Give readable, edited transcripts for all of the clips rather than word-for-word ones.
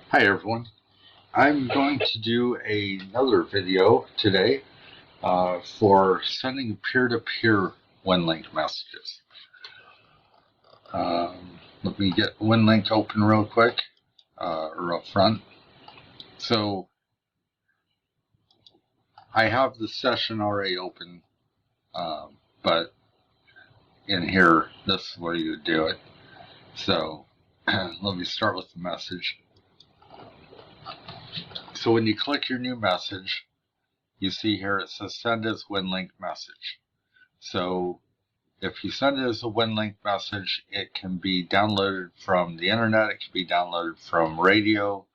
Hi everyone. I'm going to do another video today for sending peer-to-peer WinLink messages. Let me get WinLink open real quick, or up front. So I have the session already open, but in here, this is where you would do it. So let me start with the message. So when you click your new message, you see here it says send as WinLink message. So if you send it as a WinLink message, it can be downloaded from the internet, it can be downloaded from radio,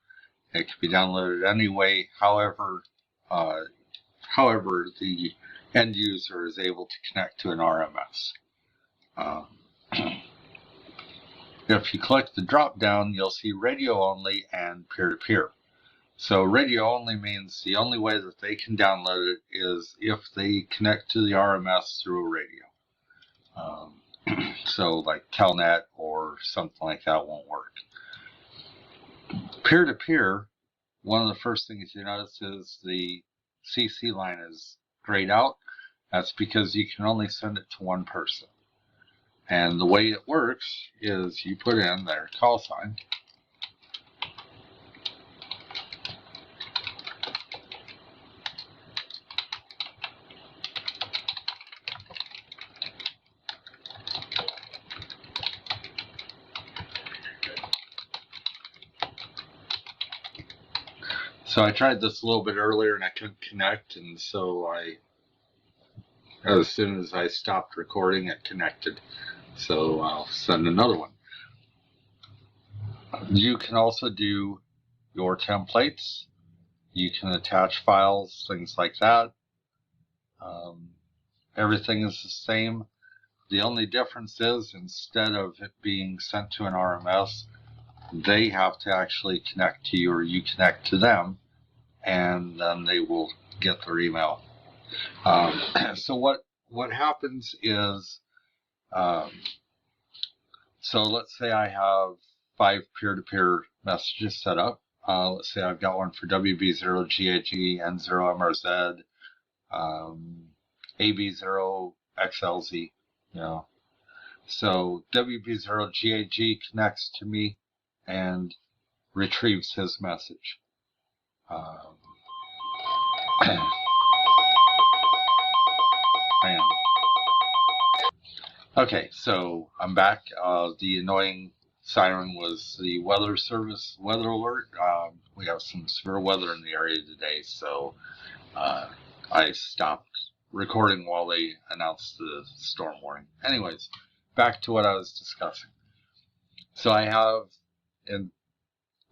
it can be downloaded anyway, however the end user is able to connect to an RMS. If you click the drop down, you'll see radio only and peer-to-peer. So radio only means the only way that they can download it is if they connect to the RMS through a radio. So like Telnet or something like that won't work. Peer-to-peer, one of the first things you notice is the CC line is grayed out. That's because you can only send it to one person. And the way it works is you put in their call sign. So I tried this a little bit earlier and I couldn't connect, and so as soon as I stopped recording, it connected. So I'll send another one. You can also do your templates. You can attach files, things like that. Everything is the same. The only difference is instead of it being sent to an RMS, they have to actually connect to you or you connect to them, and then they will get their email. So what happens is, so let's say I have 5 peer-to-peer messages set up. Let's say I've got one for WB0GAG, N0MRZ, AB0XLZ, So WB0GAG connects to me and retrieves his message. Okay, so I'm back. The annoying siren was the weather service weather alert. We have some severe weather in the area today, so I stopped recording while they announced the storm warning. Anyways, back to what I was discussing. So I have, in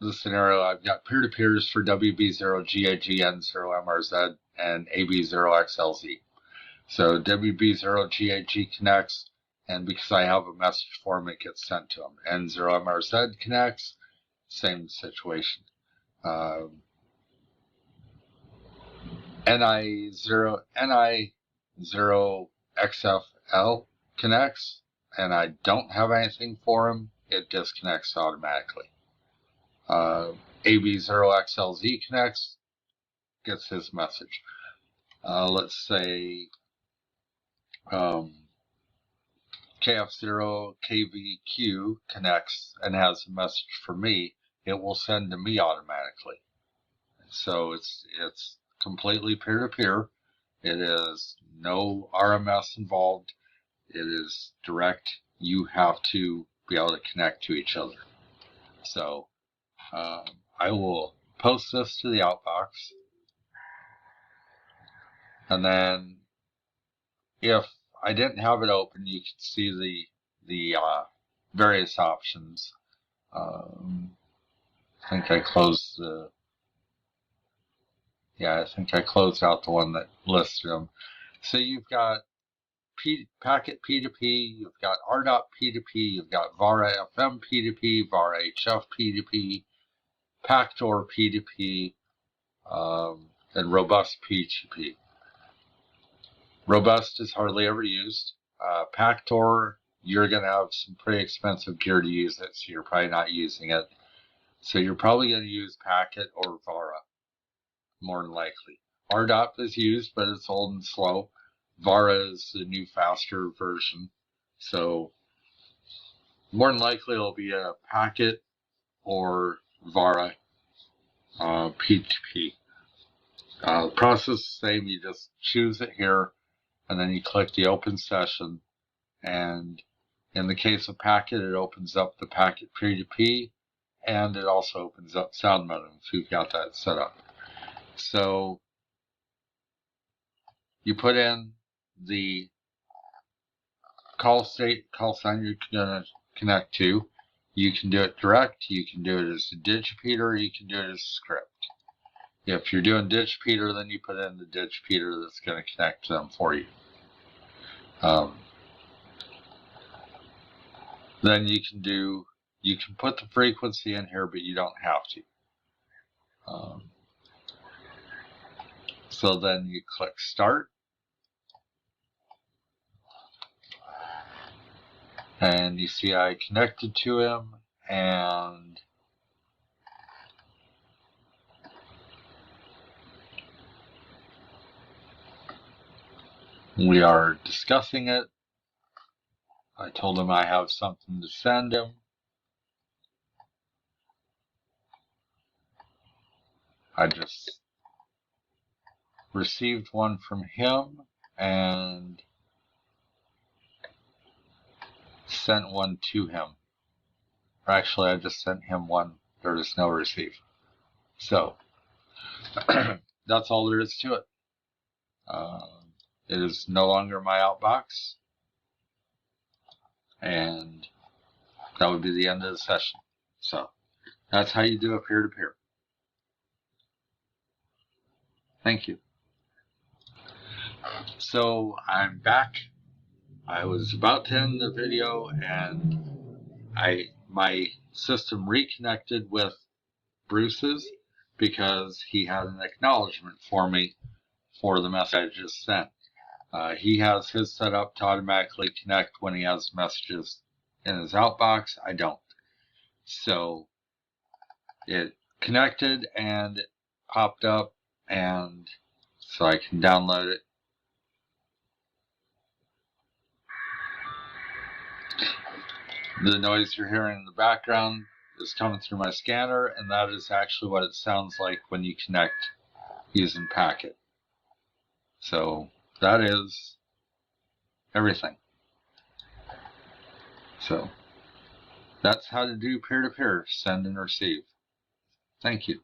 this scenario, I've got peer-to-peers for WB0GAG, N0MRZ, and AB0XLZ. So WB0GAG connects, and because I have a message form, it gets sent to them. N0MRZ connects, same situation. NI0XFL connects, and I don't have anything for him, it disconnects automatically. AB0XLZ connects, gets his message. Let's say KF0KVQ connects and has a message for me, it will send to me automatically. So it's completely peer-to-peer. It is no RMS involved. It is direct. You have to be able to connect to each other. So I will post this to the outbox. And then if I didn't have it open, you can see the various options. I think I closed the, I think I closed out the one that listed them. So you've got Packet P2P, you've got RDOT P2P, you've got VARA FM P2P, VARA HF P2P, Pactor P2P, and Robust P2P. Robust is hardly ever used. Pactor, you're going to have some pretty expensive gear to use it, so you're probably not using it. So you're probably going to use Packet or Vara, more than likely. RDOP is used, but it's old and slow. Vara is the new, faster version. So more than likely it'll be a Packet or Vara P2P. Process is the same. You just choose it here, and then you click the open session. And in the case of Packet, it opens up the Packet P2P, and it also opens up Sound Modem if you've got that set up. So you put in the call sign you're going to connect to. You can do it direct, you can do it as a digipeater, you can do it as a script. If you're doing digipeater, then you put in the digipeater that's going to connect to them for you. Then you can put the frequency in here, but you don't have to. So then you click start. And you see I connected to him, and we are discussing it. I told him I have something to send him. I just received one from him and sent one to him. Or actually, I just sent him one. There is no receive. So that's all there is to it. It is no longer my outbox, and that would be the end of the session. So that's how you do a peer-to-peer. Thank you. So I'm back. I was about to end the video, and my system reconnected with Bruce's because he had an acknowledgement for me for the message I just sent. He has his set up to automatically connect when he has messages in his outbox. I don't. So it connected and it popped up, and so I can download it. The noise you're hearing in the background is coming through my scanner, and that is actually what it sounds like when you connect using Packet. So that is everything. So that's how to do peer-to-peer, send and receive. Thank you.